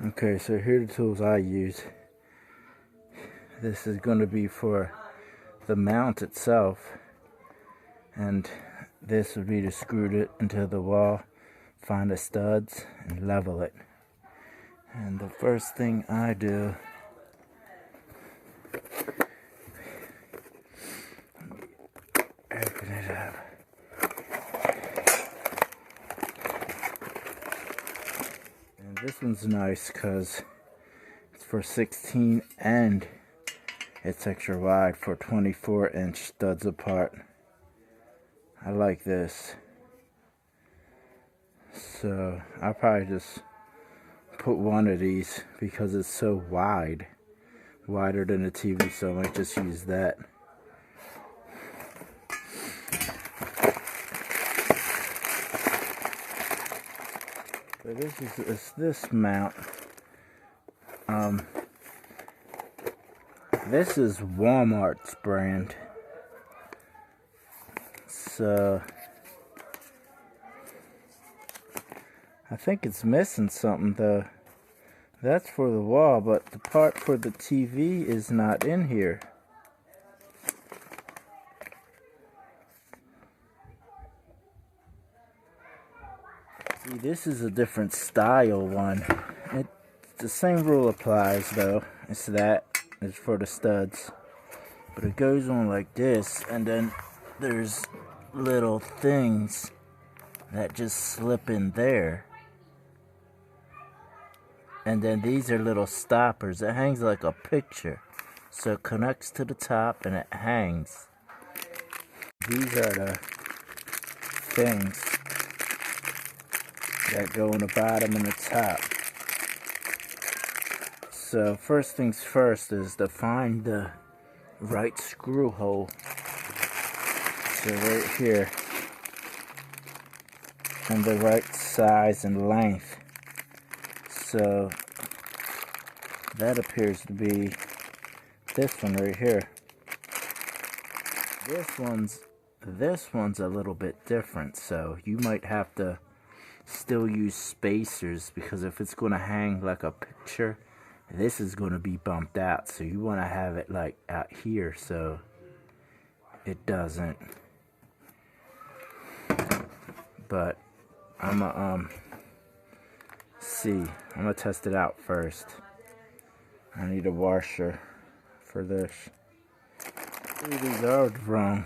Okay, so here are the tools I use. This is going to be for the mount itself, and this would be to screw it into the wall, find the studs, and level it. And the first thing I do, open it up. And this one's nice because it's for 16 and it's extra wide for 24-inch studs apart. I like this. So I'll probably just put one of these because it's so wide. Wider than the TV, so I might just use that. So this mount. This is Walmart's brand. So I think it's missing something though. That's for the wall, but the part for the TV is not in here. See, this is a different style one. The same rule applies though. It's for the studs. But it goes on like this, and then there's little things that just slip in there. And then these are little stoppers. It hangs like a picture. So it connects to the top and it hangs. These are the things that go on the bottom and the top. So first things first is to find the right screw hole. So right here. And the right size and length. So that appears to be this one right here. This one's a little bit different, so you might have to still use spacers, because if it's going to hang like a picture, this is going to be bumped out, so you want to have it like out here so it doesn't. But I'm gonna test it out first. I need a washer for this. These are wrong,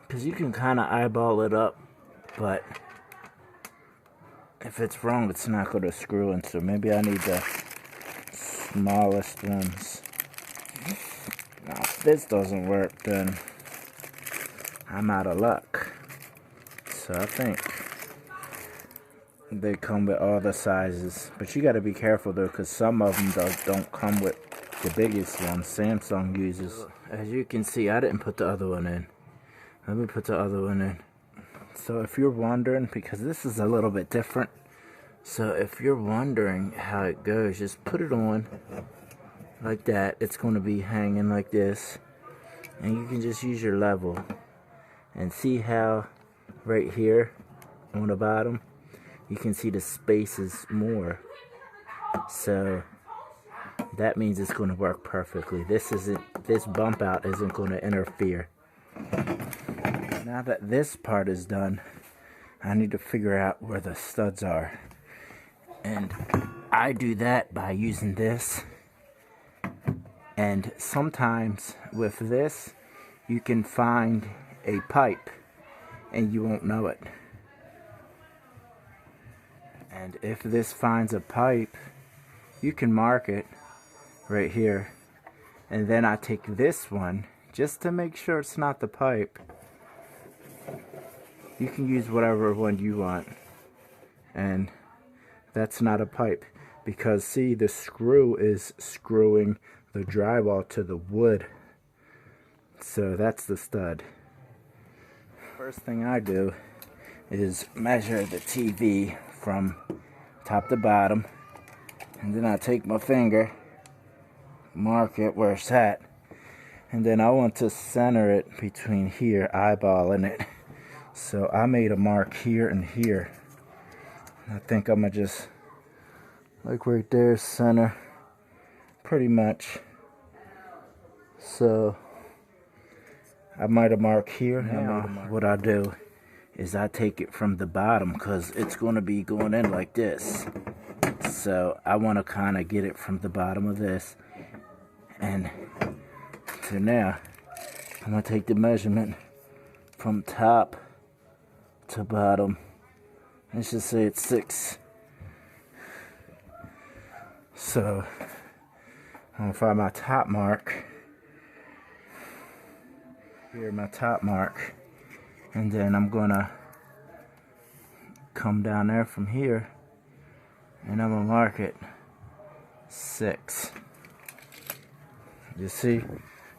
because you can kind of eyeball it up, but if it's wrong, it's not going to screw in. So maybe I need the smallest ones. Now, if this doesn't work, then I'm out of luck. So I think they come with all the sizes, but you got to be careful though, because some of them don't come with the biggest one Samsung uses. As you can see, I didn't put the other one in. Let me put the other one in. So if you're wondering, because this is a little bit different, so if you're wondering how it goes, just put it on like that. It's going to be hanging like this, and you can just use your level and see how right here on the bottom you can see the spaces more. So that means it's going to work perfectly. This bump out isn't going to interfere. Now that this part is done, I need to figure out where the studs are. And I do that by using this. And sometimes with this, you can find a pipe and you won't know it. And if this finds a pipe, you can mark it right here. And then I take this one, just to make sure it's not the pipe. You can use whatever one you want. And that's not a pipe. Because see, the screw is screwing the drywall to the wood. So that's the stud. First thing I do is measure the TV from top to bottom, and then I take my finger, mark it where it's at, and then I want to center it between here, eyeballing it. So I made a mark here and here. I think I'm gonna just Like right there, center, pretty much. So I might have marked here. Now what I do is I take it from the bottom because it's going to be going in like this. So I want to kind of get it from the bottom of this. And so now I'm going to take the measurement from top to bottom. Let's just say it's 6. So I'm going to find my top mark. Here, my top mark. And then I'm going to come down there from here. And I'm going to mark it 6. You see?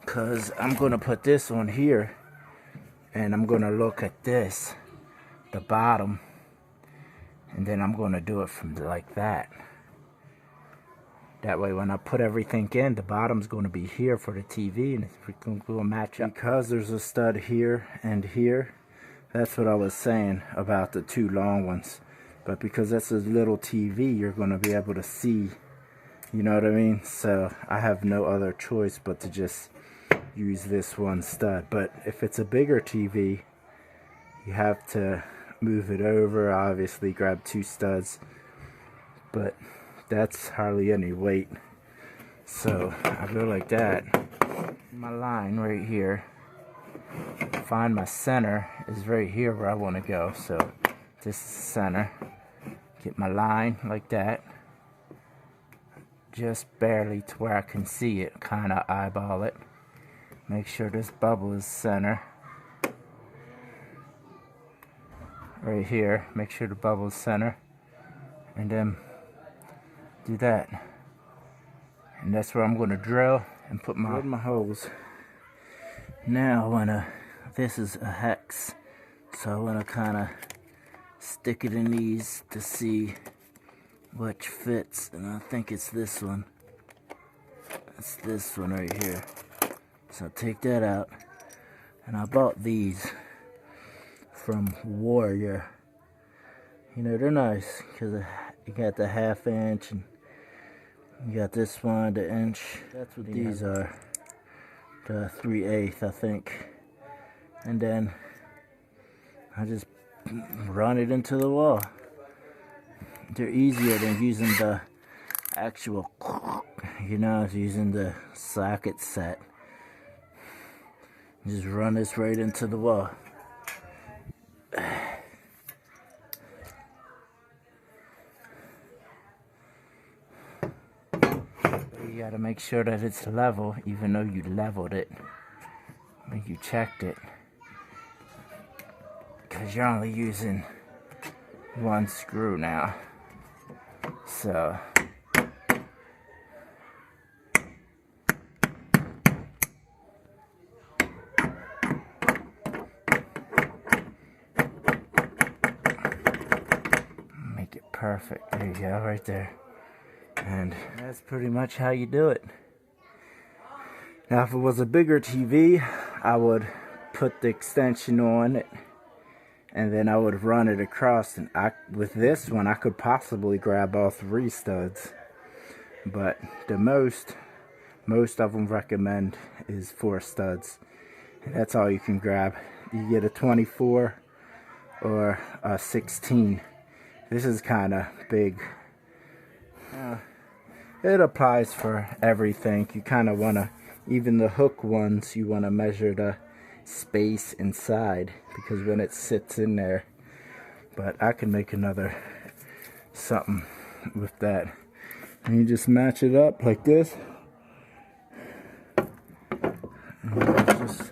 Because I'm going to put this on here. And I'm going to look at this, the bottom. And then I'm going to do it from like that. That way when I put everything in, the bottom's going to be here for the TV. And it's going to match up. Because there's a stud here and here. That's what I was saying about the 2 long ones. But because that's a little TV, you're going to be able to see. You know what I mean? So I have no other choice but to just use this one stud. But if it's a bigger TV, you have to move it over. Obviously grab 2 studs. But that's hardly any weight. So I go like that. My line right here. Find my center is right here where I want to go. So this is center. Get my line like that. Just barely to where I can see it. Kind of eyeball it. Make sure this bubble is center. Right here. Make sure the bubble is center. And then do that. And that's where I'm going to drill and put my holes. Now this is a hex. So I want to kind of stick it in these to see which fits. And I think it's this one. It's this one right here. So take that out. And I bought these from Warrior. You know, they're nice because you got the 1/2 inch and you got this one, the inch. That's what these are. The 3/8, I think. And then I just run it into the wall. They're easier than using the actual, you know, using the socket set. Just run this right into the wall. You gotta make sure that it's level, even though you leveled it when you checked it, because you're only using 1 screw now. So make it perfect. There you go, right there. And that's pretty much how you do it. Now if it was a bigger TV, I would put the extension on it and then I would run it across. And with this one I could possibly grab all 3 studs, but the most of them recommend is 4 studs, and that's all you can grab. You get a 24 or a 16. This is kind of big. It applies for everything. You kind of want to, even the hook ones, you want to measure the space inside, because when it sits in there. But I can make another something with that. And you just match it up like this. And it just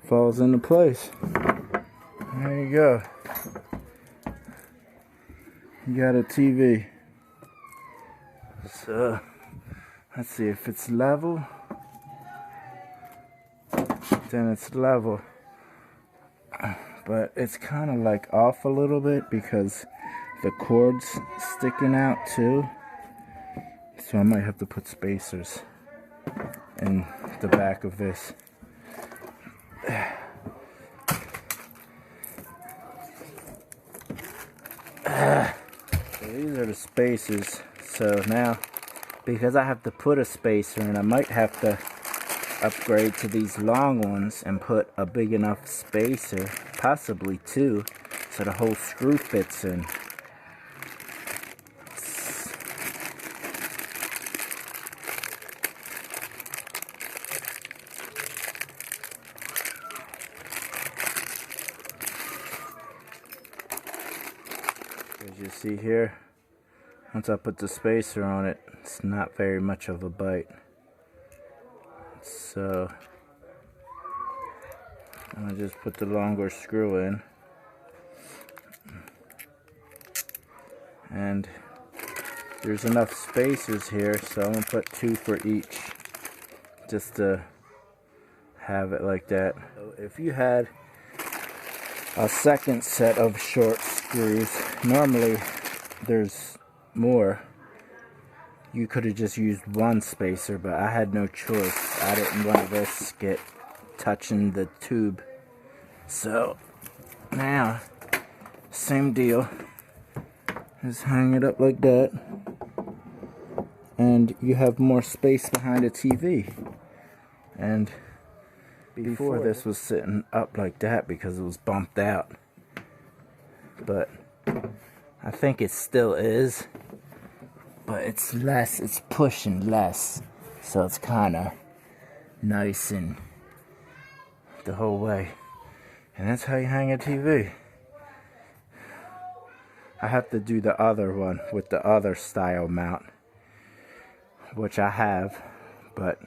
falls into place. There you go. You got a TV. So let's see if it's level. Then it's level, but it's kind of like off a little bit because the cord's sticking out too. So I might have to put spacers in the back of this. So these are the spacers. So So now, because I have to put a spacer in, I might have to upgrade to these long ones and put a big enough spacer, possibly two, so the whole screw fits in. As you see here, once I put the spacer on it, it's not very much of a bite. So I'm gonna just put the longer screw in, and there's enough spacers here, so I'm gonna put two for each, just to have it like that. So if you had a second set of short screws, normally there's more, you could have just used one spacer, but I had no choice. I didn't want to risk it touching the tube. So now, same deal. Just hang it up like that, and you have more space behind the TV. And before this was sitting up like that because it was bumped out, but I think it still is, but it's less, it's pushing less, so it's kind of nice and the whole way. And that's how you hang a TV. I have to do the other one with the other style mount, which I have, but